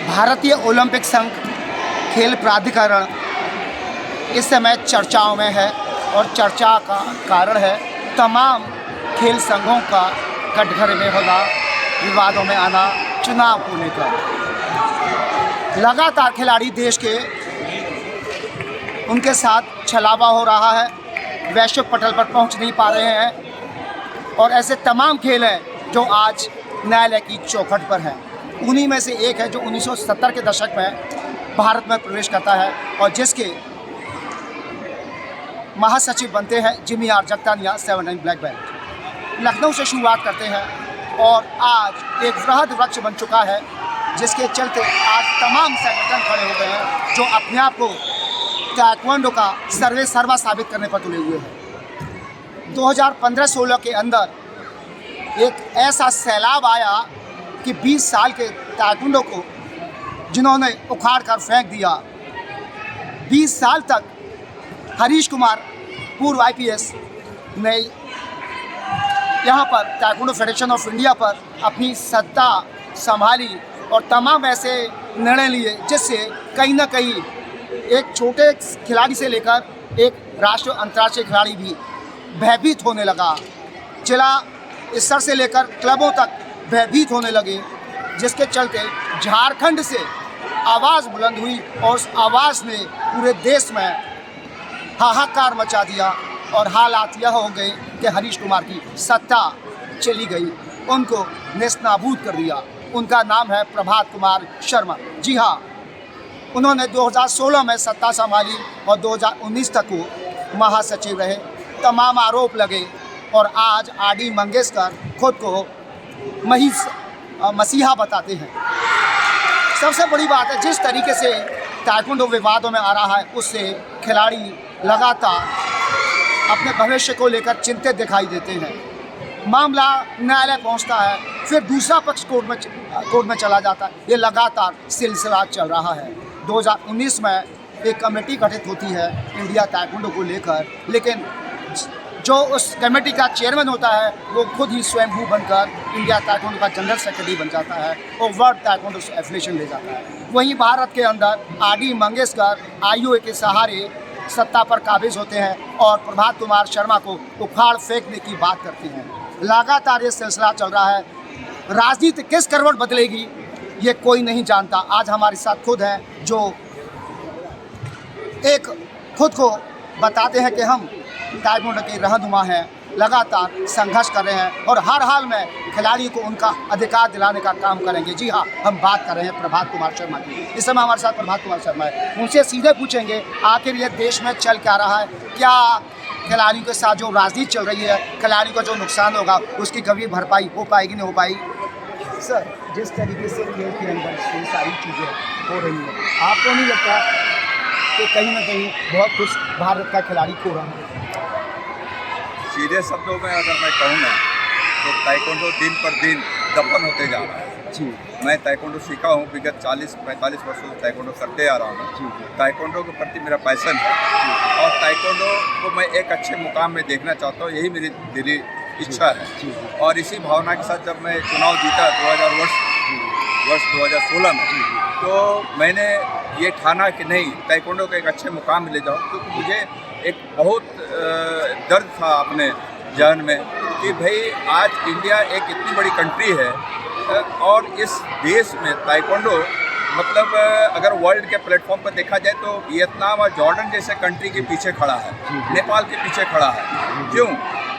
भारतीय ओलंपिक संघ खेल प्राधिकरण इस समय चर्चाओं में है और चर्चा का कारण है तमाम खेल संघों का कटघरे में होना, विवादों में आना, चुनाव को लेकर। लगातार खिलाड़ी देश के उनके साथ छलावा हो रहा है, वैश्विक पटल पर पहुंच नहीं पा रहे हैं और ऐसे तमाम खेल हैं जो आज न्यायालय की चौखट पर हैं। उन्हीं में से एक है जो 1970 के दशक में भारत में प्रवेश करता है और जिसके महासचिव बनते हैं Jimmy R Jagtania, 7 black belt. Lucknow से शुरुआत करते हैं और आज एक वृहद वृक्ष बन चुका है जिसके चलते आज तमाम संगठन खड़े हो गए हैं जो अपने आप को ताइक्वांडो का सर्वा साबित करने पर तुले हुए हैं। 2015-16 के अंदर एक ऐसा सैलाब आया कि 20 साल के ताइक्वांडो को जिन्होंने उखाड़ कर फेंक दिया। 20 साल तक हरीश कुमार पूर्व IPS ने यहाँ पर ताइक्वांडो फेडरेशन ऑफ इंडिया पर अपनी सत्ता संभाली और तमाम ऐसे निर्णय लिए जिससे कहीं ना कहीं एक छोटे खिलाड़ी से लेकर एक राष्ट्रीय अंतर्राष्ट्रीय खिलाड़ी भी भयभीत होने लगा। जिला स्तर से लेकर क्लबों तक भयभीत होने लगे, जिसके चलते झारखंड से आवाज़ बुलंद हुई और उस आवाज़ ने पूरे देश में हाहाकार मचा दिया और हालात यह हो गए कि हरीश कुमार की सत्ता चली गई, उनको नेस्तनाबूद कर दिया। उनका नाम है प्रभात कुमार शर्मा। जी हाँ, उन्होंने 2016 में सत्ता संभाली और 2019 तक वो महासचिव रहे। तमाम आरोप लगे और आज RD मंगेशकर खुद को मसीहा बताते हैं। सबसे बड़ी बात है जिस तरीके से ताइक्वांडो विवादों में आ रहा है उससे खिलाड़ी लगातार अपने भविष्य को लेकर चिंतित दिखाई देते हैं। मामला न्यायालय पहुंचता है, फिर दूसरा पक्ष कोर्ट में चला जाता है। ये लगातार सिलसिला चल रहा है। 2019 में एक कमेटी गठित होती है इंडिया ताइक्वांडो को लेकर, लेकिन जो उस कमेटी का चेयरमैन होता है वो खुद ही स्वयंभू बनकर इंडिया ताइक्वांडो का जनरल सेक्रेटरी बन जाता है और वर्ल्ड ताइक्वांडो एफिलिएशन ले जाता है। वहीं भारत के अंदर RD मंगेशकर IOA के सहारे सत्ता पर काबिज होते हैं और प्रभात कुमार शर्मा को उखाड़ फेंकने की बात करते हैं। लगातार ये सिलसिला चल रहा है। राजनीति किस करवट बदलेगी ये कोई नहीं जानता। आज हमारे साथ खुद हैं जो एक खुद को बताते हैं कि हम ताइक्वांडो के रहनुमा हैं, लगातार संघर्ष कर रहे हैं और हर हाल में खिलाड़ी को उनका अधिकार दिलाने का काम करेंगे। जी हाँ, हम बात कर रहे हैं प्रभात कुमार शर्मा की। इस समय हमारे साथ प्रभात कुमार शर्मा है। उनसे सीधे पूछेंगे आखिर ये देश में चल क्या रहा है, क्या खिलाड़ियों के साथ जो राजनीति चल रही है, खिलाड़ी को जो नुकसान होगा उसकी कभी भरपाई हो पाएगी नहीं हो पाएगी। सर, जिस तरीके से खेल के अंदर ये सारी चीज़ें हो रही हैं, आपको नहीं लगता कि कहीं ना कहीं बहुत कुछ भारत का खिलाड़ी खो रहा है? सीधे शब्दों में अगर मैं कहूँ ना तो ताइक्वांडो दिन पर दिन दफन होते जा रहा है। जी, मैं ताइक्वांडो सीखा हूँ, विगत 40-45 वर्षों से ताइक्वांडो करते आ रहा हूँ। ताइक्वांडो के प्रति मेरा पैशन है और ताइक्वांडो को मैं एक अच्छे मुकाम में देखना चाहता हूँ, यही मेरी दिली इच्छा है। और इसी भावना के साथ जब मैं चुनाव जीता 2016 में, तो मैंने ये ठाना कि नहीं, ताइक्वांडो को एक अच्छे मुकाम में ले जाऊँ, क्योंकि मुझे एक बहुत दर्द था अपने जहन में कि भाई आज इंडिया एक इतनी बड़ी कंट्री है और इस देश में ताइक्वांडो मतलब अगर वर्ल्ड के प्लेटफॉर्म पर देखा जाए तो वियतनाम और जॉर्डन जैसे कंट्री के पीछे खड़ा है, नेपाल के पीछे खड़ा है। क्यों?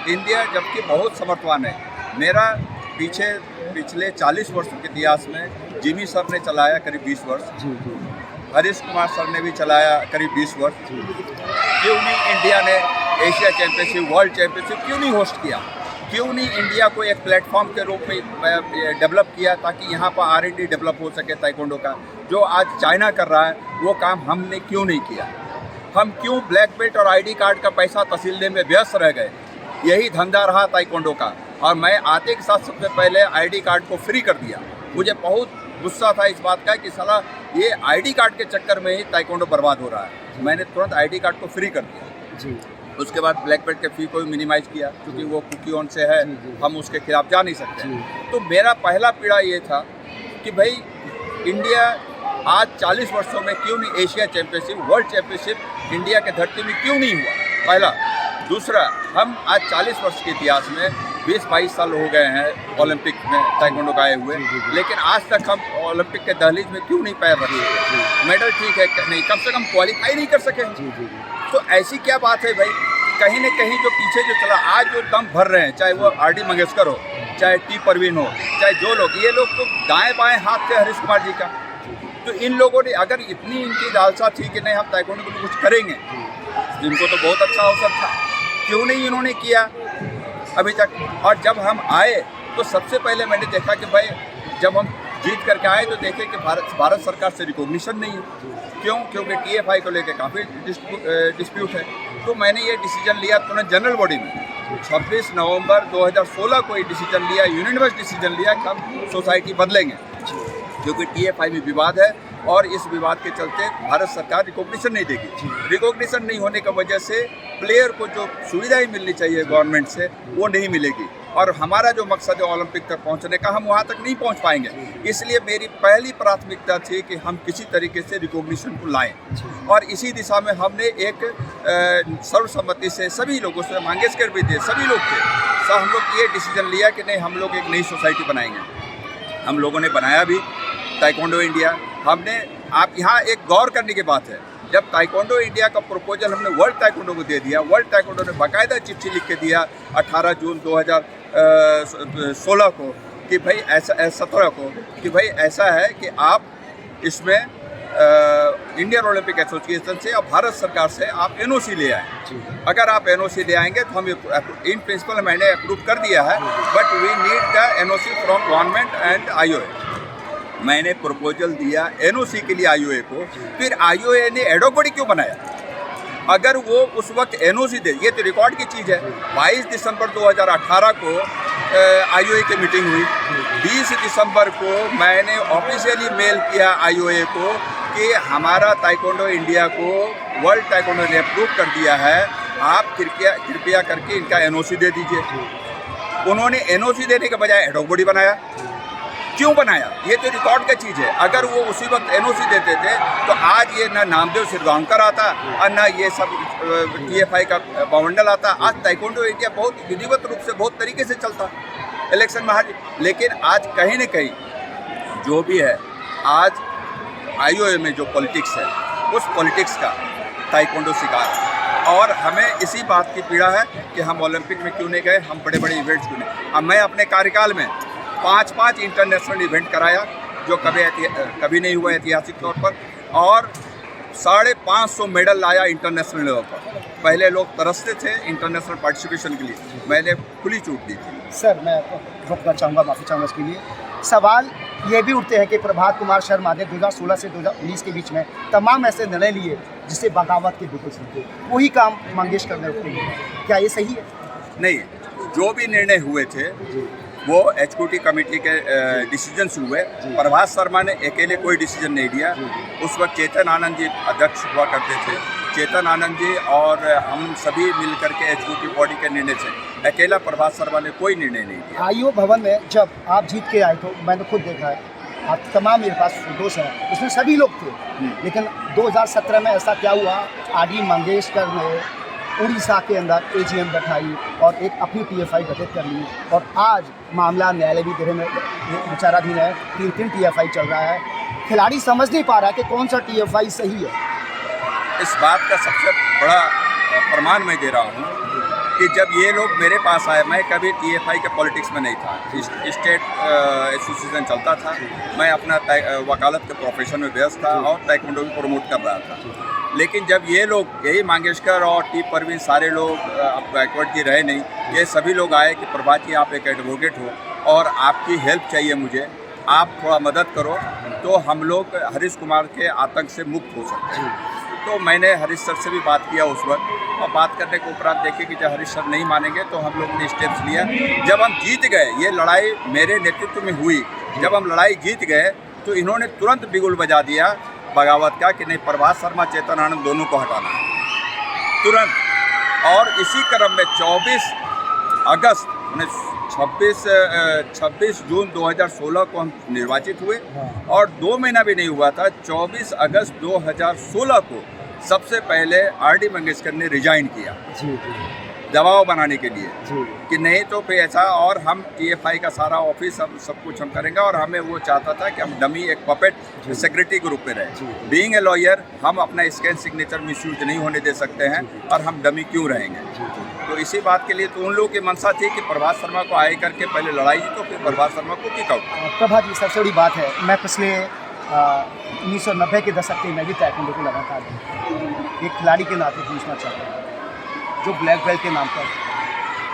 इंडिया जबकि बहुत समर्थवान है। मेरा पिछले 40 वर्षों के इतिहास में जिमी सर ने चलाया करीब 20 वर्ष, हरीश कुमार सर ने भी चलाया करीब 20 वर्ष। क्यों नहीं इंडिया ने एशिया चैंपियनशिप, वर्ल्ड चैंपियनशिप क्यों नहीं होस्ट किया? क्यों नहीं इंडिया को एक प्लेटफॉर्म के रूप में डेवलप किया ताकि यहाँ पर R&D डेवलप हो सके ताइक्वांडो का? जो आज चाइना कर रहा है वो काम हमने क्यों नहीं किया? हम क्यों ब्लैक बेल्ट और ID कार्ड का पैसा तसीलने में व्यस्त रह गए? यही धंधा रहा ताइक्वांडो का। और मैं आते के साथ सबसे पहले ID कार्ड को फ्री कर दिया। मुझे बहुत गुस्सा था इस बात का कि साला ये ID कार्ड के चक्कर में ही ताइक्वांडो बर्बाद हो रहा है। मैंने तुरंत ID कार्ड को फ्री कर दिया जी। उसके बाद ब्लैक बेल्ट के फी को भी मिनिमाइज़ किया, क्योंकि वो कुकी ऑन से है, हम उसके खिलाफ जा नहीं सकते। तो मेरा पहला पीड़ा ये था कि भाई इंडिया आज 40 वर्षों में क्यों नहीं Asia championship, world championship India के धरती में क्यों नहीं हुआ? पहला। दूसरा, हम आज 40 वर्ष के इतिहास में 20-22 साल हो गए हैं ओलंपिक में ताइक्वांडो का आए हुए, लेकिन आज तक हम ओलंपिक के दहलीज में क्यों नहीं पैर रखे? मेडल ठीक है नहीं, कम से कम क्वालिफाई नहीं कर सके। तो ऐसी क्या बात है भाई? कहीं न कहीं जो पीछे जो चला, आज जो दम भर रहे हैं, चाहे वो आर.डी. मंगेशकर हो, चाहे टी. परवीन हो, चाहे जो लोग, ये लोग तो दाएं बाएं हाथ थे हरीश कुमार जी का। तो इन लोगों ने अगर इतनी इनकी लालसा थी कि नहीं हम ताइक्वांडो को कुछ करेंगे, इनको तो बहुत अच्छा अवसर था, क्यों नहीं इन्होंने किया अभी तक? और जब हम आए तो सबसे पहले मैंने देखा कि भाई जब हम जीत करके आए तो देखे कि भारत सरकार से रिकॉग्निशन नहीं है। क्यों? क्योंकि TFI को लेकर काफ़ी डिस्प्यूट है। तो मैंने ये डिसीजन लिया तुरंत जनरल बॉडी में 26 नवंबर 2016 को ये डिसीजन लिया, यूनिवर्स डिसीजन लिया कि हम सोसाइटी बदलेंगे, क्योंकि TFI में विवाद है और इस विवाद के चलते भारत सरकार रिकॉग्निशन नहीं देगी। रिकॉग्निशन नहीं होने की वजह से प्लेयर को जो सुविधाएं मिलनी चाहिए गवर्नमेंट से वो नहीं मिलेगी, और हमारा जो मकसद है ओलंपिक तक पहुंचने का, हम वहां तक नहीं पहुंच पाएंगे। इसलिए मेरी पहली प्राथमिकता थी कि हम किसी तरीके से रिकॉग्निशन को लाएं, और इसी दिशा में हमने एक सर्वसम्मति से सभी लोगों से, मंगेशकर भी थे, सभी लोग थे, सब हम लोग ये डिसीजन लिया कि नहीं हम लोग एक नई सोसाइटी बनाएंगे। हम लोगों ने बनाया भी ताइक्वांडो इंडिया। हमने, आप यहाँ एक गौर करने की बात है, जब ताइक्वांडो इंडिया का प्रपोजल हमने वर्ल्ड ताइक्वांडो को दे दिया, वर्ल्ड ताइक्वांडो ने बाकायदा चिट्ठी लिख के दिया 18 जून 2016 को कि भाई ऐसा 17 को कि भाई ऐसा है कि आप इसमें इंडियन ओलंपिक एसोसिएशन से और भारत सरकार से आप NOC ले आएँ। अगर आप NOC ले आएंगे तो हम इन प्रिंसिपल मैंने अप्रूव कर दिया है, but we need the NOC from government and IOA। मैंने प्रपोजल दिया NOC के लिए IOA को, फिर IOA ने एडॉक बॉडी क्यों बनाया? अगर वो उस वक्त NOC दे, ये तो रिकॉर्ड की चीज़ है। 22 दिसंबर 2018 को IOA की मीटिंग हुई। 20 दिसंबर को मैंने ऑफिशियली मेल किया IOA को कि हमारा ताइक्वांडो इंडिया को वर्ल्ड ताइक्वांडो ने अप्रूव कर दिया है, आप कृपया करके इनका NOC दे दीजिए। उन्होंने NOC देने के बजाय एडॉक बॉडी बनाया। क्यों बनाया? ये तो रिकॉर्ड का चीज़ है। अगर वो उसी वक्त NOC देते थे तो आज ये ना नामदेव सिरगांवकर आता और ना ये सब TFI का बावंडल आता। आज ताइक्वांडो इंडिया बहुत विधिवत रूप से बहुत तरीके से चलता इलेक्शन में हार। लेकिन आज कहीं न कहीं जो भी है, आज IOA में जो पॉलिटिक्स है, उस पॉलिटिक्स का ताइक्वांडो शिकार है, और हमें इसी बात की पीड़ा है कि हम ओलंपिक में क्यों नहीं गए, हम बड़े बड़े इवेंट्स क्यों नहीं। अब मैं अपने कार्यकाल में 5 इंटरनेशनल इवेंट कराया जो कभी नहीं हुआ ऐतिहासिक तौर पर, और 550 मेडल लाया इंटरनेशनल लेवल पर। पहले लोग तरसते थे इंटरनेशनल पार्टिसिपेशन के लिए, मैंने खुली छूट दी थी। सर मैं रोकना चाहूँगा, माफ़ी चाहूँगा इसके लिए। सवाल ये भी उठते हैं कि प्रभात कुमार शर्मा ने 2016 से 2019 के बीच में तमाम ऐसे निर्णय लिए जिससे बगावत के बिल्कुल थे, वही काम मंगेशकर ने किया। क्या ये सही है? नहीं, जो भी निर्णय हुए थे वो HQT कमेटी के डिसीजन्स हुए। प्रभात शर्मा ने अकेले कोई डिसीजन नहीं लिया। उस वक्त चेतन आनंद जी अध्यक्ष हुआ करते थे। चेतन आनंद जी और हम सभी मिल करके HQT बॉडी के निर्णय से, अकेला प्रभात शर्मा ने कोई निर्णय नहीं लिया। IOA भवन में जब आप जीत के आए तो मैंने खुद देखा है, आप तमाम मेरे पास फोटोज हैं, उसमें सभी लोग थे। लेकिन 2017 में ऐसा क्या हुआ, R.D. मंगेशकर ने उड़ीसा के अंदर AGM बैठाई और एक अपनी TFI गठित कर ली, और आज मामला न्यायालय भी गृह में विचाराधीन है। 3 TFI चल रहा है। खिलाड़ी समझ नहीं पा रहा है कि कौन सा TFI सही है। इस बात का सबसे बड़ा प्रमाण मैं दे रहा हूँ कि जब ये लोग मेरे पास आए, मैं कभी TFI के पॉलिटिक्स में नहीं था, स्टेट एसोसिएशन चलता था, मैं अपना वकालत के प्रोफेशन में व्यस्त था और ताइक्वांडो भी प्रमोट कर रहा था। लेकिन जब ये लोग, यही मंगेशकर और टी. परवीन, सारे लोग, अब गायकवाड़ जी रहे नहीं, ये सभी लोग आए कि प्रभात जी आप एक एडवोकेट हो और आपकी हेल्प चाहिए मुझे, आप थोड़ा मदद करो तो हम लोग हरीश कुमार के आतंक से मुक्त हो सकते हैं। तो मैंने हरीश सर से भी बात किया उस वक्त, और बात करने के उपरांत देखे कि जब हरीश सर नहीं मानेंगे तो हम लोग ने स्टेप्स लिया। जब हम जीत गए, ये लड़ाई मेरे नेतृत्व में हुई, जब हम लड़ाई जीत गए तो इन्होंने तुरंत बिगुल बजा दिया बगावत का कि नहीं, प्रभात शर्मा, चेतन आनंद दोनों को हटाना है तुरंत। और इसी क्रम में 24 अगस्त 26 जून 2016 को हम निर्वाचित हुए और 2 महीना भी नहीं हुआ था, 24 अगस्त 2016 को सबसे पहले आर.डी. मंगेशकर ने रिजाइन किया जी दबाव बनाने के लिए जी कि नहीं तो फिर ऐसा, और हम TFI का सारा ऑफिस सब कुछ हम करेंगे, और हमें वो चाहता था कि हम डमी एक पपेट सेक्रेटरी के रूप में रहे। बीइंग ए लॉयर हम अपना स्कैन सिग्नेचर मिसयूज नहीं होने दे सकते हैं, और हम डमी क्यों रहेंगे। तो इसी बात के लिए तो उन लोगों की मंशा थी कि प्रभात शर्मा को आए करके पहले लड़ाई जीतो, फिर प्रभात शर्मा को किक आउट। प्रभा जी, सबसे बड़ी बात है, मैं पिछले 1990 के दशक के मैं भी ताइक्वांडो को लगातार एक खिलाड़ी के नाते पूछना चाहता हूँ, जो ब्लैक बेल्ट के नाम पर,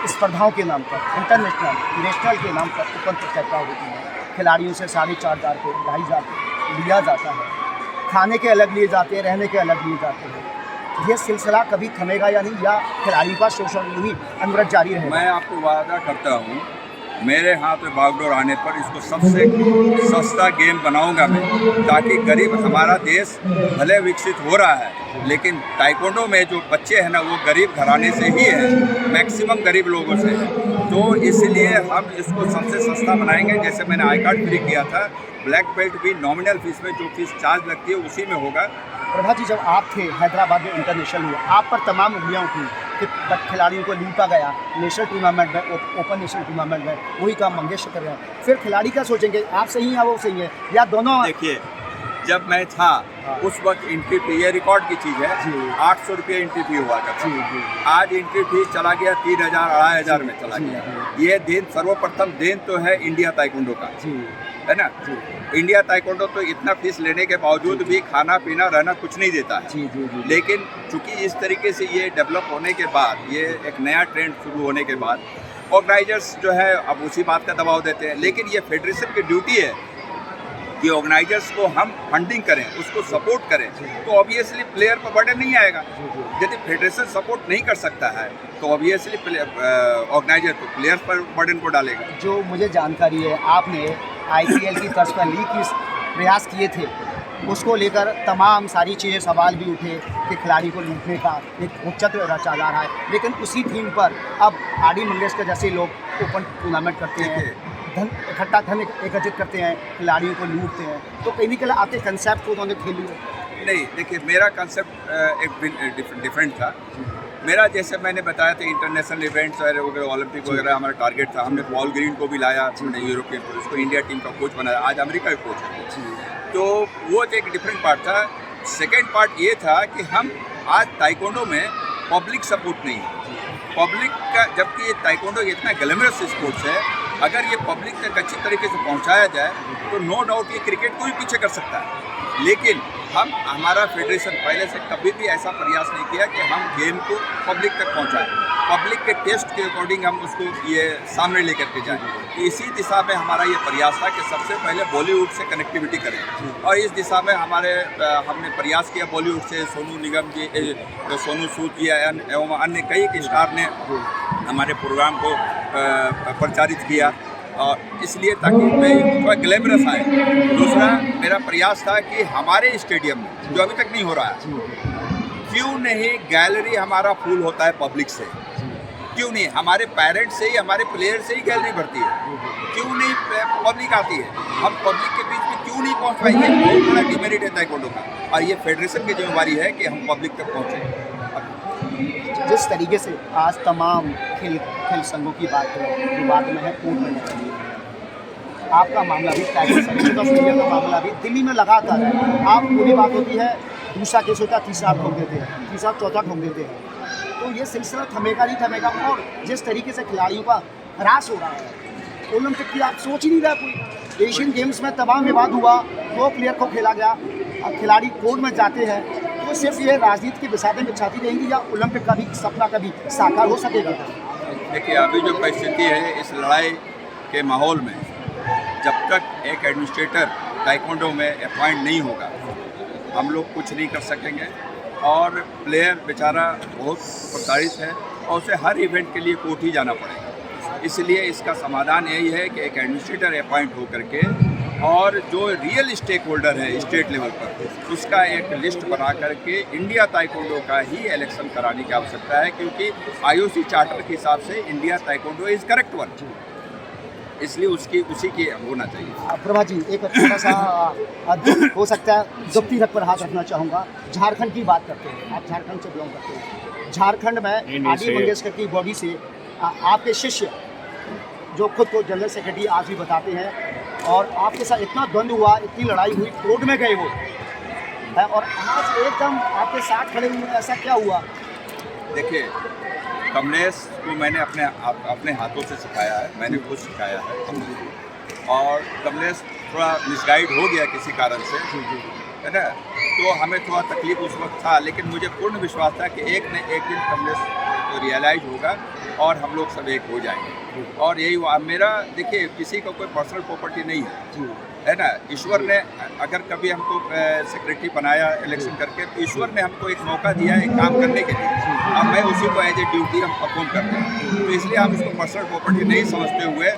स्पर्धाओं के नाम पर, इंटरनेशनल नेशनल के नाम पर ओपन प्रतियोगिता होती है, खिलाड़ियों से 4,500 पे 2,500 पे लिया जाता है, खाने के अलग लिए जाते हैं, रहने के अलग लिए जाते हैं। ये सिलसिला कभी थमेगा या नहीं, या खिलाड़ियों का शोषण यूँ ही अनवरत जारी रहेगा? मैं आपको वादा करता हूँ, मेरे हाथ में बागडोर आने पर इसको सबसे सस्ता गेम बनाऊंगा मैं, ताकि गरीब, हमारा देश भले विकसित हो रहा है लेकिन ताइक्वांडो में जो बच्चे हैं ना वो गरीब घराने से ही है, मैक्सिमम गरीब लोगों से। तो इसलिए हम इसको सबसे सस्ता बनाएंगे। जैसे मैंने आई कार्ड फ्री किया था, ब्लैक बेल्ट भी नॉमिनल फीस में जो फीस चार्ज लगती है उसी में होगा। प्रभा जी, जब आप थे हैदराबाद में इंटरनेशनल हुआ, आप पर तमाम उंगलियां उठी कि खिलाड़ियों को लूटा गया नेशनल टूर्नामेंट में, ओपन नेशनल टूर्नामेंट में, वही काम मंगेश कर रहे हैं। फिर खिलाड़ी क्या सोचेंगे, आप सही हैं वो सही है, या दोनों? देखिए, जब मैं था उस वक्त एंट्री फी, ये रिकॉर्ड की चीज़ है, 800 रुपये एंट्री फी हुआ करता था। आज एंट्री फी चला गया 3,000 2,500 में चला गया। ये दिन, सर्वप्रथम दिन तो है इंडिया ताइक्वांडो का, है ना। इंडिया ताइक्वांडो तो इतना फीस लेने के बावजूद भी खाना पीना रहना कुछ नहीं देता है। लेकिन चूंकि इस तरीके से ये डेवलप होने के बाद, ये एक नया ट्रेंड शुरू होने के बाद, ऑर्गेनाइजर्स जो है अब उसी बात का दबाव देते हैं। लेकिन ये फेडरेशन की ड्यूटी है कि ऑर्गेनाइजर्स को हम फंडिंग करें, उसको सपोर्ट करें, तो ऑब्वियसली प्लेयर पर बर्डन नहीं आएगा। यदि फेडरेशन सपोर्ट नहीं कर सकता है तो ऑब्वियसली ऑर्गेनाइजर तो प्लेयर्स पर बर्डन को डालेगा। जो मुझे जानकारी है, आपने IPL की तर्ज पर लीग की प्रयास किए थे, उसको लेकर तमाम सारी चीज़ें, सवाल भी उठे कि खिलाड़ी को लूटने का एक चक्र रचा जा रहा है। लेकिन उसी थीम पर अब आर.डी. मंगेशकर जैसे लोग ओपन टूर्नामेंट करते हैं, धन एकत्रित करते हैं, खिलाड़ियों को लूटते हैं, तो कहीं नहीं कल आपके कंसेप्ट को उन्होंने खेल लिया? नहीं, देखिए, मेरा कंसेप्ट एक डिफरेंट था। मेरा, जैसे मैंने बताया था, इंटरनेशनल इवेंट्स वगैरह, ओलंपिक वगैरह हमारा टारगेट था। हमने पॉल ग्रीन को भी लाया, हमने यूरोपियन को, उसको इंडिया टीम का कोच बनाया, आज अमेरिका का कोच है। तो वो एक डिफरेंट पार्ट था। सेकेंड पार्ट ये था कि हम आज ताइक्वांडो में पब्लिक सपोर्ट नहीं है, पब्लिक का, जबकि ये ताइक्वांडो इतना ग्लैमरस स्पोर्ट्स है, अगर ये पब्लिक तक अच्छी तरीके से पहुंचाया जाए तो नो डाउट ये क्रिकेट को भी पीछे कर सकता है। लेकिन हमारा फेडरेशन पहले से कभी भी ऐसा प्रयास नहीं किया कि हम गेम को पब्लिक तक पहुंचाएं, पब्लिक के टेस्ट के अकॉर्डिंग हम उसको ये सामने लेकर के जाएं। तो इसी दिशा में हमारा ये प्रयास था कि सबसे पहले बॉलीवुड से कनेक्टिविटी करें, और इस दिशा में हमने प्रयास किया बॉलीवुड से। सोनू निगम जी, सोनू सूद जी एवं अन्य कई स्टार ने हमारे प्रोग्राम को प्रचारित किया, और इसलिए ताकि मैं थोड़ा ग्लैमरस आए। दूसरा मेरा प्रयास था कि हमारे स्टेडियम में, जो अभी तक नहीं हो रहा है, क्यों नहीं गैलरी हमारा फुल होता है पब्लिक से? क्यों नहीं? हमारे पेरेंट्स से ही, हमारे प्लेयर से ही गैलरी भरती है, क्यों नहीं पब्लिक आती है? हम पब्लिक के बीच में क्यों नहीं पहुंच पाएंगे? बहुत बड़ा डिमेरिट है ताइक्वांडो का, और ये फेडरेशन की जिम्मेवारी है कि हम पब्लिक तक पहुँचें। जिस तरीके से आज तमाम खेल संघों की बात है, जो बात में है, कोर्ट में है, आपका मामला भी, टाइगर ऑफ इंडिया का मामला भी दिल्ली में लगातार है। आप पूरी बात होती है, दूसरा केस होता है, तीसरा ठोक देते हैं, तीसरा चौथा ठोक देते हैं। तो ये सिलसिला थमेगा नहीं थमेगा। और जिस तरीके से खिलाड़ियों का ह्रास हो रहा है, ओलंपिक की आप सोच ही नहीं रहा कोई। एशियन गेम्स में तमाम विवाद हुआ, 2 प्लेयर को खेला गया, अब खिलाड़ी कोर्ट में जाते हैं, तो सिर्फ ये राजनीति की बिसातें बिछाती रहेंगी, या ओलंपिक का भी सपना कभी साकार हो सकेगा? देखिए, अभी जो परिस्थिति है, इस लड़ाई के माहौल में जब तक एक एडमिनिस्ट्रेटर ताइक्वांडो में अपॉइंट नहीं होगा, हम लोग कुछ नहीं कर सकेंगे। और प्लेयर बेचारा बहुत प्रताड़ित है, और उसे हर इवेंट के लिए कोर्ट ही जाना पड़ेगा। इसलिए इसका समाधान यही है कि एक एडमिनिस्ट्रेटर अपॉइंट होकर के और जो रियल स्टेक होल्डर है स्टेट लेवल पर, उसका एक लिस्ट बना करके इंडिया ताइक्वांडो का ही इलेक्शन कराने की आवश्यकता है, क्योंकि IOC चार्टर के हिसाब से India taekwondo is correct one, इसलिए उसी के होना चाहिए। प्रभा जी, एक छोटा सा हो सकता है दुखती रख पर हाथ रखना चाहूँगा। झारखंड की बात करते हैं, आप झारखंड से बिलोंग करते हैं। झारखंड में आर.डी. मंगेशकर की बॉडी से आपके शिष्य जो खुद को जनरल सेक्रेटरी आज भी बताते हैं, और आपके साथ इतना द्वंद्व हुआ, इतनी लड़ाई हुई, कोर्ट में गए वो है, और आज एकदम आपके साथ खड़े हुए, ऐसा क्या हुआ? देखिए, कमलेश को मैंने अपने हाथों से सिखाया है, मैंने खुद सिखाया है, और कमलेश थोड़ा मिसगाइड हो गया किसी कारण से, है ना, तो हमें थोड़ा तकलीफ उस वक्त था, लेकिन मुझे पूर्ण विश्वास था कि एक न एक दिन कमलेश तो रियलाइज होगा और हम लोग सब एक हो जाएंगे, और यही हुआ। मेरा देखिए, किसी का कोई पर्सनल प्रॉपर्टी नहीं है ना। ईश्वर ने अगर कभी हमको सेक्रेटरी बनाया इलेक्शन करके, तो ईश्वर ने हमको एक मौका दिया एक काम करने के लिए, अब मैं उसी को एज ए ड्यूटी हम परफॉर्म करते हैं, तो इसलिए हम इसको पर्सनल प्रॉपर्टी नहीं समझते हुए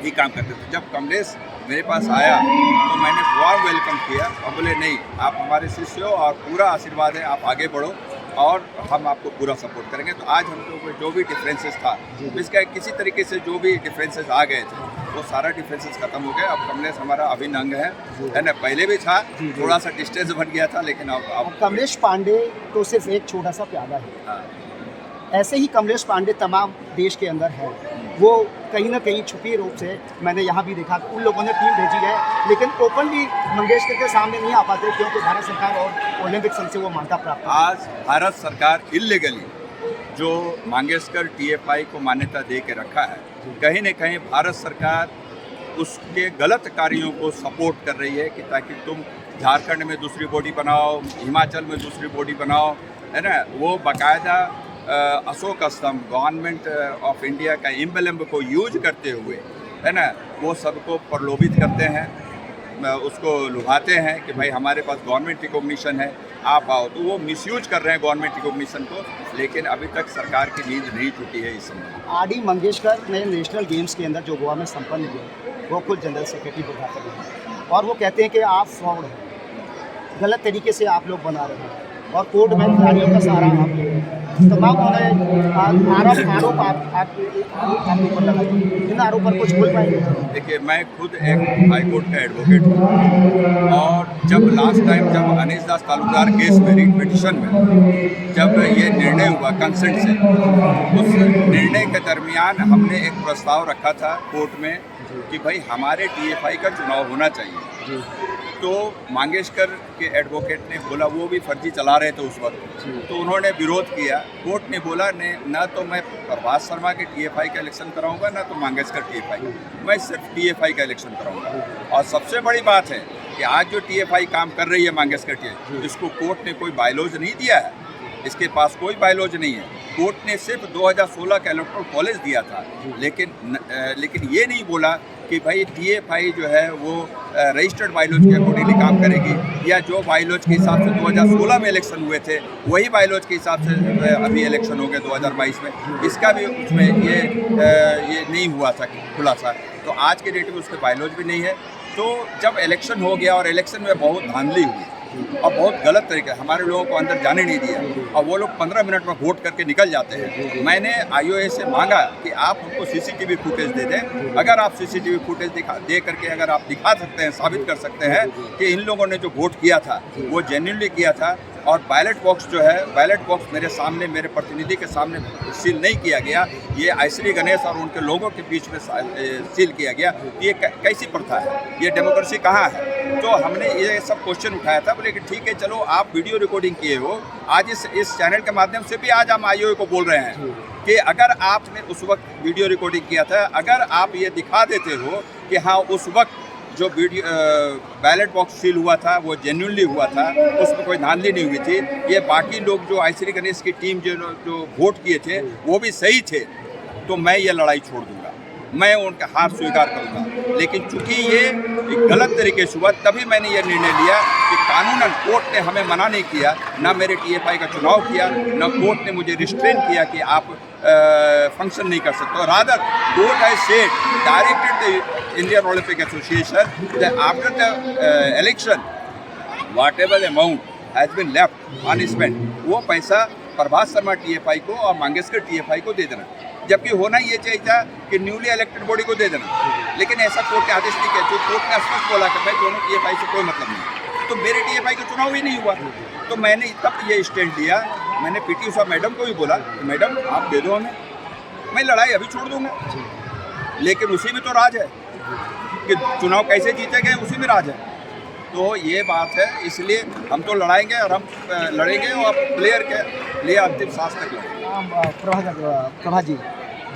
ही काम करते थे। जब कमलेश मेरे पास आया तो मैंने वार्म वेलकम किया और बोले नहीं, आप हमारे शिष्य हो और पूरा आशीर्वाद है, आप आगे बढ़ो और हम आपको पूरा सपोर्ट करेंगे। तो आज हम लोगों को जो भी डिफरेंसेस था, इसका किसी तरीके से जो भी डिफरेंसेस आ गए थे, वो सारा डिफरेंसेस खत्म हो गए। अब कमलेश हमारा अभिन्न अंग है ना, पहले भी था, थोड़ा सा डिस्टेंस बन गया था, लेकिन अब कमलेश पांडे तो सिर्फ एक छोटा सा प्यादा है। हाँ। ऐसे ही कमलेश पांडे तमाम देश के अंदर है, वो कहीं ना कहीं छुपी रूप से, मैंने यहाँ भी देखा, उन लोगों ने टीम भेजी है, लेकिन ओपनली मंगेशकर के सामने नहीं आ पाते, क्योंकि भारत सरकार और ओलंपिक संघ से वो मान्यता प्राप्त है। आज भारत सरकार इल्लीगली जो मंगेशकर TFI को मान्यता दे के रखा है, कहीं न कहीं भारत सरकार उसके गलत कार्यों को सपोर्ट कर रही है कि ताकि तुम झारखंड में दूसरी बॉडी बनाओ, हिमाचल में दूसरी बॉडी बनाओ, है ना। वो बाकायदा अशोक स्तंभ गवर्नमेंट ऑफ इंडिया का एम्बलम को यूज करते हुए, है ना, वो सबको प्रलोभित करते हैं, उसको लुभाते हैं कि भाई हमारे पास गवर्नमेंट रिकॉग्निशन है, आप आओ। तो वो मिसयूज कर रहे हैं गवर्नमेंट रिकॉग्निशन को, लेकिन अभी तक सरकार की नींद नहीं टूटी है इस समय। आर.डी. मंगेशकर ने नेशनल गेम्स के अंदर जो गोवा में संपन्न हुए, वो खुद जनरल सेक्रेटरी बताते हैं, और वो कहते हैं कि आप फ्रॉड हैं, गलत तरीके से आप लोग बना रहे हैं, और कोर्ट में खिलाड़ियों का सहारा आप ले रहे हैं। तमाम आरोप आपके ऊपर लगाए, इन आरोप पर कुछ बोल पाएंगे? देखिए, मैं खुद एक हाई कोर्ट का एडवोकेट हूँ, और जब लास्ट टाइम जब अनीश दास तालुकदार केस में रीट पिटिशन में जब ये निर्णय हुआ कंसेंट से, उस निर्णय के दरमियान हमने एक प्रस्ताव रखा था कोर्ट में कि भाई हमारे TFI का चुनाव होना चाहिए। तो मंगेशकर के एडवोकेट ने बोला, वो भी फर्जी चला रहे थे उस वक्त, तो उन्होंने विरोध किया। कोर्ट ने बोला ने ना तो मैं प्रभास शर्मा के TFI का इलेक्शन कराऊंगा, ना तो मंगेशकर TFI, मैं सिर्फ TFI का इलेक्शन कराऊंगा। और सबसे बड़ी बात है कि आज जो TFI काम कर रही है मंगेशकर TFI, इसको कोर्ट ने कोई बायलॉज नहीं दिया है, इसके पास कोई बायलॉज नहीं है। कोर्ट ने सिर्फ 2016 का इलेक्टोरल कॉलेज दिया था, लेकिन ये नहीं बोला कि भाई TFI जो है वो रजिस्टर्ड बायलॉज के अकॉर्डिंगली काम करेगी, या जो बायलॉज के हिसाब से 2016 में इलेक्शन हुए थे वही बायलॉज के हिसाब से अभी इलेक्शन हो गए 2022 में। इसका भी उसमें ये नहीं हुआ था खुलासा, तो आज के डेट में उसके बायलॉज भी नहीं है। तो जब इलेक्शन हो गया और इलेक्शन में बहुत धांधली हुई और बहुत गलत तरीके, हमारे लोगों को अंदर जाने नहीं दिया, और वो लोग 15 मिनट में वोट करके निकल जाते हैं। मैंने IOA से मांगा कि आप हमको CCTV फुटेज दे दें, अगर आप CCTV फुटेज दे करके अगर आप दिखा सकते हैं, साबित कर सकते हैं कि इन लोगों ने जो वोट किया था वो जेन्युइनली किया था, और बैलेट बॉक्स जो है, बैलेट बॉक्स मेरे सामने, मेरे प्रतिनिधि के सामने सील नहीं किया गया, ये आइसरी गणेश और उनके लोगों के बीच में सील किया गया, ये कैसी प्रथा है, ये डेमोक्रेसी कहाँ है? तो हमने ये सब क्वेश्चन उठाया था। बोले कि ठीक है, चलो आप वीडियो रिकॉर्डिंग किए हो, आज इस चैनल के माध्यम से भी आज हम IOA को बोल रहे हैं कि अगर आपने उस वक्त वीडियो रिकॉर्डिंग किया था, अगर आप ये दिखा देते हो कि हाँ उस वक्त जो वीडियो बैलेट बॉक्स सील हुआ था वो जेन्युइनली हुआ था, उसमें कोई धांधली नहीं हुई थी, ये बाकी लोग जो आइसरी गणेश की टीम जो वोट किए थे वो भी सही थे, तो मैं ये लड़ाई छोड़ दूंगा, मैं उनका हार स्वीकार करूंगा। लेकिन चूंकि ये गलत तरीके से हुआ, तभी मैंने ये निर्णय लिया कि कानूनन कोर्ट ने हमें मना नहीं किया, ना मेरे TFI का चुनाव किया, ना कोर्ट ने मुझे रिस्ट्रेन किया कि आप फंक्शन नहीं कर सकते। Rather court has said, directed the Indian Olympic association that after the election whatever amount has been left unspent, वो पैसा प्रभास शर्मा TFI को और मंगेशकर TFI को दे देना, जबकि होना ये चाहिए था कि न्यूली इलेक्टेड बॉडी को दे देना। लेकिन ऐसा कोर्ट के आदेश नहीं किया, जो कोर्ट ने स्पष्ट बोला कि भाई दोनों TFI से कोई मतलब नहीं, तो मेरे TFI का चुनाव ही नहीं हुआ। तो मैंने तब ये स्टैंड लिया, मैंने PT उषा मैडम को भी बोला कि मैडम आप दे दो हमें, मैं लड़ाई अभी छोड़ दूंगा। लेकिन उसी में तो राज है कि चुनाव कैसे जीते गए, उसी में राज है। तो ये बात है, इसलिए हम तो लड़ाएंगे और हम लड़ेंगे और प्लेयर के लिए अंतिम सांस तक लड़ेंगे। प्रभा जी,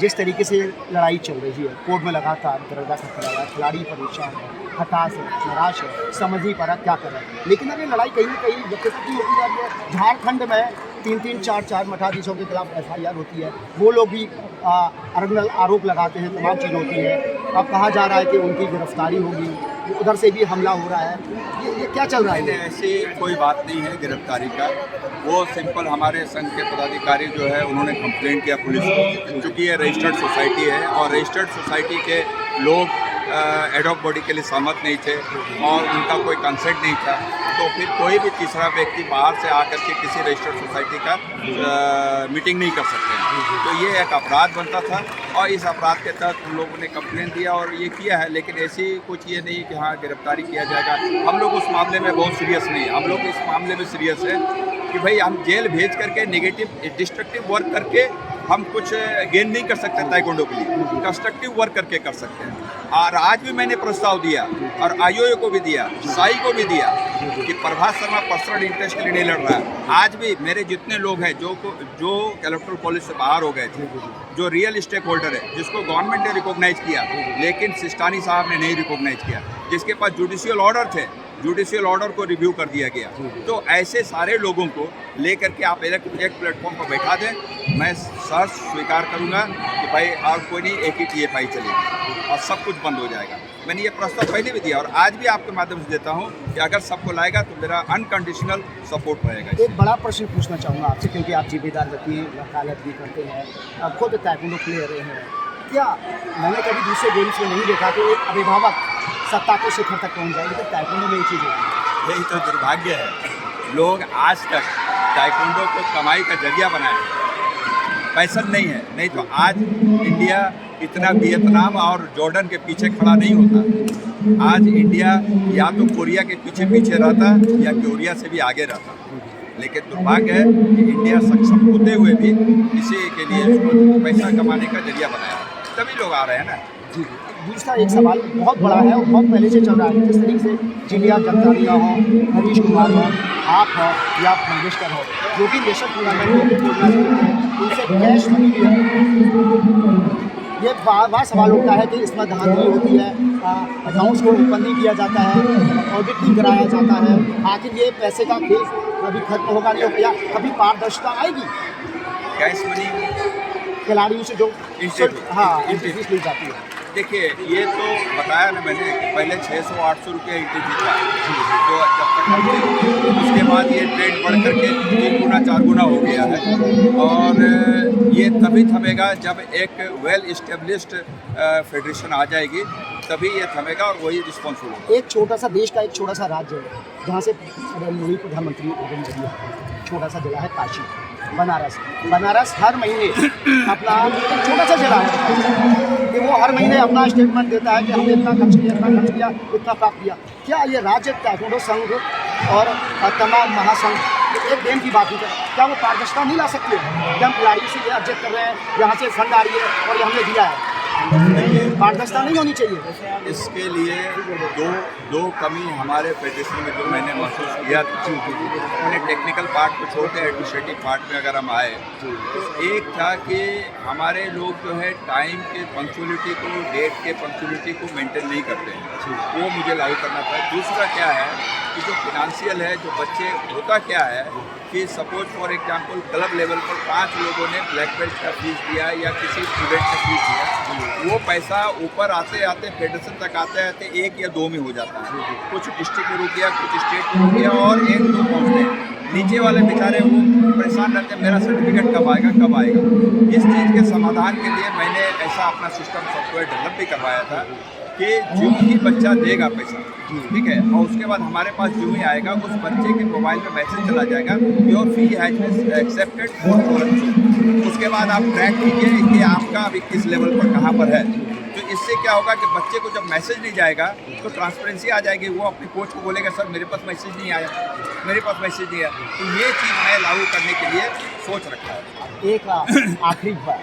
जिस तरीके से लड़ाई चल रही है, कोर्ट में लगातार दरअसल खड़ा हुआ है, खिलाड़ी परेशान है, हताश है, निराश है, समझ नहीं पा रहा क्या कर रहा है। लेकिन अब ये लड़ाई कहीं ना कहीं व्यक्तिगत की होती जा रही है। झारखंड में 3-3, 4-4 मठाधीशों के खिलाफ FIR होती है, वो लोग भी अरगनल आरोप लगाते हैं, तमाम चीज़ होती है। अब कहा जा रहा है कि उनकी गिरफ्तारी होगी, उधर से भी हमला हो रहा है। ये क्या चल रहा है? ऐसी कोई बात नहीं है गिरफ्तारी का, वो सिंपल हमारे संघ के पदाधिकारी जो है उन्होंने कंप्लेंट किया पुलिस को, चूँकि ये रजिस्टर्ड सोसाइटी है और रजिस्टर्ड सोसाइटी के लोग एडॉक बॉडी के लिए सहमत नहीं थे और उनका कोई कंसेंट नहीं था, तो फिर कोई भी तीसरा व्यक्ति बाहर से आकर के किसी रजिस्टर्ड सोसाइटी का मीटिंग नहीं कर सकते हैं। तो ये एक अपराध बनता था और इस अपराध के तहत उन लोगों ने कंप्लेन दिया और ये किया है। लेकिन ऐसी कुछ ये नहीं कि हाँ गिरफ्तारी किया जाएगा, हम लोग उस मामले में बहुत सीरियस नहीं, हम लोग इस मामले में सीरियस है कि भाई हम जेल भेज करके नेगेटिव डिस्ट्रक्टिव वर्क करके हम कुछ गेन नहीं कर सकते ताइक्वांडो के लिए, कंस्ट्रक्टिव वर्क करके कर सकते हैं। और आज भी मैंने प्रस्ताव दिया और IOA को भी दिया, साई को भी दिया कि प्रभास शर्मा पर्सनल इंटरेस्ट के लिए नहीं लड़ रहा है। आज भी मेरे जितने लोग हैं जो इलेक्टोरल कॉलेज से बाहर हो गए थे, जो रियल स्टेक होल्डर है, जिसको गवर्नमेंट ने रिकॉग्नाइज किया लेकिन सिस्टानी साहब ने नहीं रिकॉग्नाइज किया, जिसके पास जुडिशियल ऑर्डर थे, जुडिशियल ऑर्डर को रिव्यू कर दिया गया। तो ऐसे सारे लोगों को लेकर के आप एक प्लेटफॉर्म पर बैठा दें, मैं सर स्वीकार करूंगा कि भाई और कोई नहीं, एक ही TFI चलेगी और सब कुछ बंद हो जाएगा। मैंने ये प्रस्ताव पहले भी दिया और आज भी आपके माध्यम से देता हूं कि अगर सबको लाएगा तो मेरा अनकंडीशनल सपोर्ट रहेगा। एक बड़ा प्रश्न पूछना चाहूँगा आपसे, क्योंकि आप जिम्मेदार रहती हैं, वकालत भी करते हैं, आप खुद ताइक्वांडो प्लेयर रहे हैं। क्या मैंने कभी दूसरे गेम्स में नहीं देखा कि एक अभिभावक सत्ता के शिखर तक पहुँच जाए, लेकिन ताइक्वांडो में ये चीज़ है। यही तो दुर्भाग्य है, लोग आज तक ताइक्वांडो को कमाई का जरिया बनाए, पैसा नहीं है। नहीं तो आज इंडिया इतना वियतनाम और जॉर्डन के पीछे खड़ा नहीं होता। आज इंडिया या तो कोरिया के पीछे पीछे रहता या कोरिया से भी आगे रहता। लेकिन दुर्भाग्य है कि इंडिया सक्षम होते हुए भी इसी के लिए उसको पैसा कमाने का जरिया बनाया, तभी लोग आ रहे हैं ना। जी, दूसरा एक सवाल बहुत बड़ा है और बहुत पहले से चल रहा है। जिस तरीके से जिमिया जगतानिया हो, हरीश कुमार हो, आप हो या मंगेशकर हो, जो कि नेशनल टूर्नामेंट में उनसे कैश मनी भी है। ये बार सवाल उठता है कि इसमें धांधली होती है, अकाउंट्स को ओपन नहीं किया जाता है, ऑडिट नहीं कराया जाता है। आखिर ये पैसे का खेल कभी खत्म होगा नहीं होगा, कभी पारदर्शिता आएगी? कैश मनी खिलाड़ियों से जो एंट्री फीस ली जाती है। देखिए, ये तो बताया ना मैंने कि पहले 600-800 रुपये एंट्री फीस था, तो जब तक उसके बाद ये ट्रेंड बढ़ करके 3 गुना 4 गुना हो गया है। और ये तभी थमेगा जब एक वेल इस्टेब्लिश्ड फेडरेशन आ जाएगी, तभी ये थमेगा और वही रिस्पॉन्सिबल होगा। एक छोटा सा देश का एक छोटा सा राज्य है जहाँ से प्रधानमंत्री नरेंद्र मोदी, छोटा सा जिला है काशी, बनारस हर महीने अपना छोटा सा जिला है कि वो हर महीने अपना स्टेटमेंट देता है कि हमने इतना खर्च किया, इतना प्राप्त किया। क्या ये राज्य ताइक्वांडो संघ और तमाम महासंघ एक गेम की बात ही है, क्या वो पारदर्शिता नहीं ला सकते हैं कि हम खिलाड़ियों से ये ऑब्जेक्ट कर रहे हैं, यहाँ से फंड आ रही है और ये हमने दिया है? पारदर्शिता नहीं होनी चाहिए। इसके लिए दो कमी हमारे फेडरेशन में जो मैंने महसूस किया था, मैंने टेक्निकल पार्ट को छोड़ के एडमिनिस्ट्रेटिव पार्ट में अगर हम आए तो एक था कि हमारे लोग जो है टाइम के पंक्चुअलिटी को, डेट के पंक्चुअलिटी को मेंटेन नहीं करते हैं, वो मुझे लागू करना था। दूसरा क्या है कि जो फिनेंशियल है, जो बच्चे, होता क्या है कि suppose for example club level पर 5 लोगों ने ब्लैक बेल्ट का फीस दिया या किसी स्टूडेंट का फीस दिया, वो पैसा ऊपर आते आते फेडरेशन तक आते आते 1 या 2 में हो जाता है। कुछ डिस्ट्रिक्ट में रुक गया, कुछ स्टेट में रुक गया और 1-2 पहुँचते हैं। नीचे वाले बेचारे वो परेशान रहते हैं, मेरा सर्टिफिकेट कब आएगा कब आएगा। इस चीज़ के समाधान के लिए मैंने ऐसा अपना सिस्टम सॉफ्टवेयर डेवलप भी करवाया था कि जो ही बच्चा देगा पैसा, ठीक है, और उसके बाद हमारे पास जो ही आएगा उस बच्चे के मोबाइल में मैसेज चला जाएगा, your fee has been accepted for foreign. उसके बाद आप ट्रैक कीजिए कि आपका अभी किस लेवल पर कहाँ पर है। तो इससे क्या होगा कि बच्चे को जब मैसेज नहीं जाएगा तो ट्रांसपेरेंसी आ जाएगी। वो अपने कोच को बोलेगा सर मेरे पास मैसेज नहीं आया, मेरे पास मैसेज नहीं आया। तो ये चीज़ मैं लागू करने के लिए सोच रखा है। एक आखिरी बात,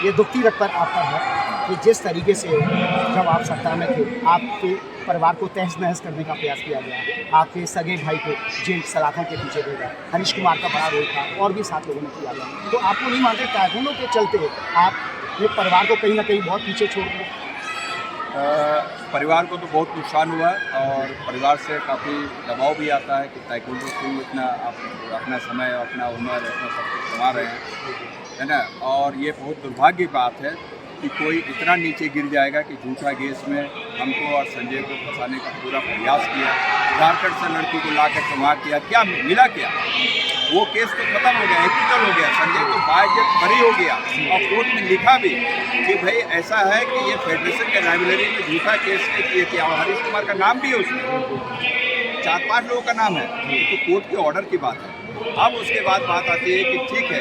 ये दुखती रख पर आप पर है कि जिस तरीके से जब आप सत्ता में थे आपके परिवार को तहस नहस करने का प्रयास किया गया, आपके सगे भाई को जेल सलाखों के पीछे भेजा, हरीश कुमार का बड़ा रोल था और भी 7 लोगों ने किया था। तो आपको नहीं मानते कानूनों के चलते आप ये परिवार को कहीं ना कहीं बहुत पीछे छोड़ दिया? परिवार को तो बहुत नुकसान हुआ और परिवार से काफ़ी दबाव भी आता है कि ताइक्वांडो क्यों इतना अपना समय, अपना उम्र, अपना सब कुछ कमा रहे हैं, है ना। और ये बहुत दुर्भाग्य की बात है कि कोई इतना नीचे गिर जाएगा कि झूठा केस में हमको और संजय को फंसाने का पूरा प्रयास किया। झारखंड से लड़की को ला कर वहाँ किया, क्या मिला क्या? वो केस तो खत्म हो गया, एथिकल हो गया, संजय तो बाइज्जत बरी हो गया और कोर्ट में लिखा भी कि भाई ऐसा है कि ये फेडरेशन के राइवलरी में झूठा केस किए थे और हरीश कुमार का नाम भी है उसमें, 4-5 लोगों का नाम है। तो कोर्ट के ऑर्डर की बात है। अब उसके बाद बात आती है कि ठीक है,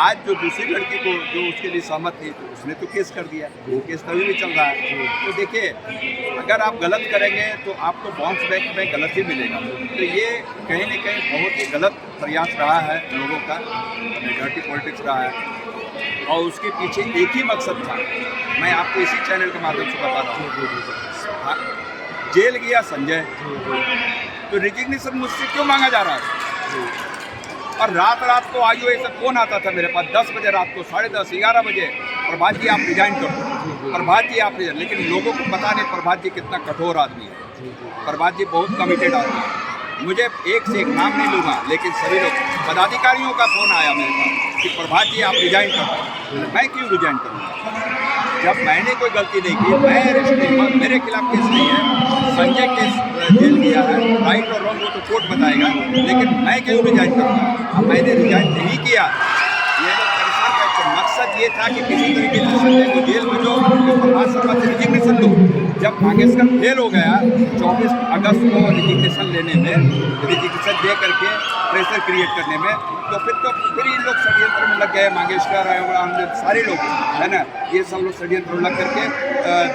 आज जो दूसरी लड़की को जो उसके लिए सहमत थी तो उसने तो केस कर दिया, वो केस तभी भी चल रहा है। तो देखिए, अगर आप गलत करेंगे तो आपको बाउंस बैक में गलत ही मिलेगा। तो ये कहीं न कहीं बहुत ही गलत प्रयास रहा है लोगों का, डर्टी पॉलिटिक्स रहा है और उसके पीछे एक ही मकसद था। मैं आपको इसी चैनल के माध्यम से बता रहा हूँ। जेल गया संजय तो रिजिग्नेशन मुझसे क्यों मांगा जा रहा था? और रात को आईओए से फोन आता था मेरे पास 10 बजे रात को, 10:30, 11 बजे, प्रभात जी आप रिजाइन करो, प्रभात जी आप रिजाइन। लेकिन लोगों को पता नहीं प्रभात जी कितना कठोर आदमी है। प्रभात जी बहुत कमिटेड आदमी है। मुझे एक से एक नाम नहीं लूँगा, लेकिन सभी लोग पदाधिकारियों का फ़ोन आया मेरे पास कि प्रभात जी आप रिजाइन करो। मैं क्यों रिजाइन करूँगा जब मैंने कोई गलती नहीं की? मैं अरेस्ट नहीं, मेरे खिलाफ केस नहीं है, संजय केस जेल गया है, राइट और रॉन्ग वो तो कोर्ट बताएगा, लेकिन मैं क्यों रिजाइन करूँगा? मैंने रिजाइन नहीं किया। ये लोग परेशान करते, मकसद ये था कि किसी तरीके से संजय को जेल में जो प्रभात शर्मा से रिजिग्नेशन लो। जब कांग्रेस फेल हो गया 24 अगस्त को रिजिग्नेशन लेने में, रिजिग्नेशन दे करके प्रेशर क्रिएट करने में, तो फिर ये लोग षड्यंत्र में लग गए। मंगेशकर सारे लोग, है ना, ये सब लोग षड्यंत्र में लग करके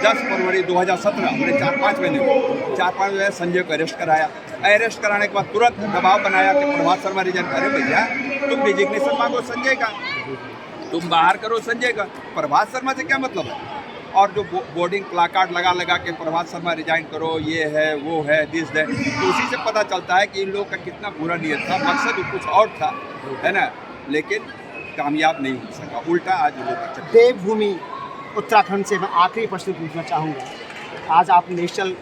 10 फरवरी 2017 हमने 4-5 महीने संजय को अरेस्ट कराया। अरेस्ट कराने के बाद तुरंत दबाव बनाया कि प्रभात शर्मा रिजाइन। अरे भैया, तुम रिजिग्नेशन मांगो संजय का, तुम बाहर करो संजय का, प्रभात शर्मा से क्या मतलब है? और जो बोर्डिंग प्लाकार्ड लगा के प्रभात शर्मा रिजाइन करो, ये है वो है दिस दैट, तो उसी से पता चलता है कि इन लोगों का कितना बुरा नियत था। मकसद कुछ और था, है ना, लेकिन कामयाब नहीं हो सका, उल्टा आज लोग। देवभूमि उत्तराखंड से मैं आखिरी प्रश्न पूछना चाहूँगा। आज आप नेशनल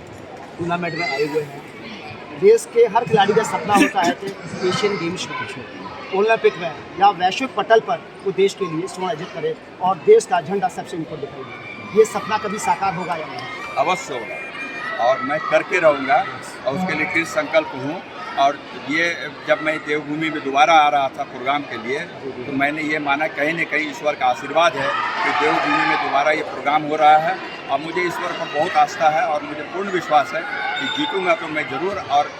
टूर्नामेंट में आए हुए हैं। देश के हर खिलाड़ी का सपना होता है कि एशियन गेम्स में, ओलंपिक में या वैश्विक पटल पर वो देश के लिए स्वर्ण अर्जित करे और देश का झंडा सबसे ऊपर दिखाई दे। ये सपना कभी साकार होगा या नहीं? अवश्य होगा और मैं करके रहूँगा और उसके लिए कृत संकल्प हूँ। और ये जब मैं देवभूमि में दोबारा आ रहा था प्रोग्राम के लिए, तो मैंने ये माना कहीं न कहीं ईश्वर का आशीर्वाद है कि देवभूमि में दोबारा ये प्रोग्राम हो रहा है और मुझे ईश्वर पर बहुत आस्था है और मुझे पूर्ण विश्वास है कि जीतूँगा तो मैं ज़रूर। और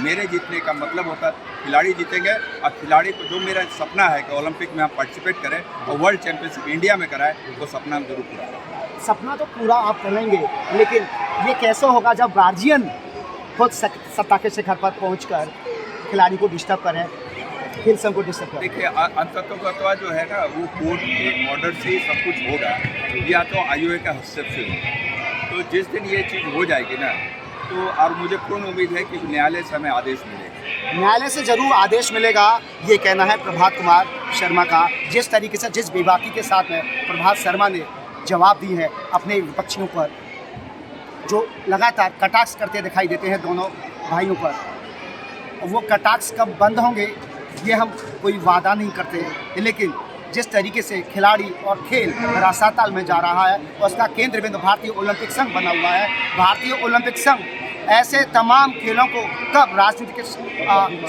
मेरे जीतने का मतलब होता है खिलाड़ी जीतेंगे और खिलाड़ी को जो मेरा सपना है कि ओलंपिक में हम पार्टिसिपेट करें और वर्ल्ड चैंपियनशिप इंडिया में कराएं, वो सपना हम जरूर पूरा करें। सपना तो पूरा आप करेंगे, लेकिन ये कैसे होगा जब गार्जियन खुद सत्ता के शिखर पर पहुंचकर खिलाड़ी को डिस्टर्ब करें, खिलसम को डिस्टर्ब करें? देखिए, अंततः जो है ना, वो कोर्ट के ऑर्डर से ही सब कुछ होगा या तो आईओए का हस्तक्षेप से होगा। तो जिस दिन ये चीज़ हो जाएगी ना, तो और मुझे पूर्ण उम्मीद है कि न्यायालय से हमें आदेश मिलेगा। न्यायालय से जरूर आदेश मिलेगा, ये कहना है प्रभात कुमार शर्मा का। जिस तरीके से, जिस बेबाकी के साथ में प्रभात शर्मा ने जवाब दी है अपने विपक्षियों पर, जो लगातार कटाक्ष करते दिखाई देते हैं दोनों भाइयों पर। वो कटाक्ष कब बंद होंगे ये हम कोई वादा नहीं करते, लेकिन जिस तरीके से खिलाड़ी और खेल रसातल में जा रहा है उसका केंद्र बिंदु भारतीय ओलंपिक संघ बना हुआ है। भारतीय ओलंपिक संघ ऐसे तमाम खेलों को कब राजनीतिक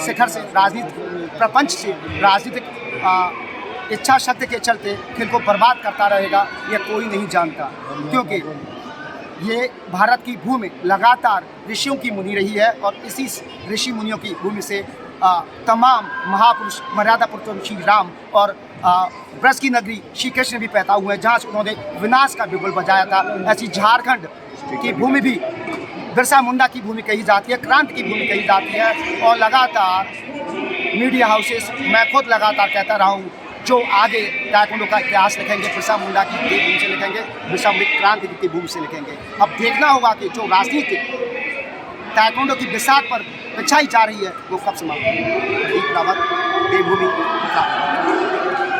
शिखर से, राजनीतिक प्रपंच से, राजनीतिक इच्छा शक्ति के चलते खेल को बर्बाद करता रहेगा यह कोई नहीं जानता, क्योंकि ये भारत की भूमि लगातार ऋषियों की मुनि रही है और इसी ऋषि मुनियों की भूमि से तमाम महापुरुष मर्यादा पुरुषोत्तम श्री राम और ब्रज की नगरी श्री कृष्ण भी पैदा हुए हैं, जहाँ से उन्होंने विनाश का बिगुल बजाया था। ऐसी झारखंड की भूमि भी बिरसा मुंडा की भूमि कही जाती है, क्रांति की भूमि कही जाती है। और लगातार मीडिया हाउसेस, मैं खुद लगातार कहता रहा हूँ, जो आगे ताइक्वांडो का इतिहास लिखेंगे बिरसा मुंडा की भूमि से लिखेंगे, बिरसा मुंडा क्रांति की भूमि से लिखेंगे। अब देखना होगा कि जो राजनीति ताइक्वांडो की बिसात पर बिछाई जा रही है वो कब समाप्त होगी। देवभूमि।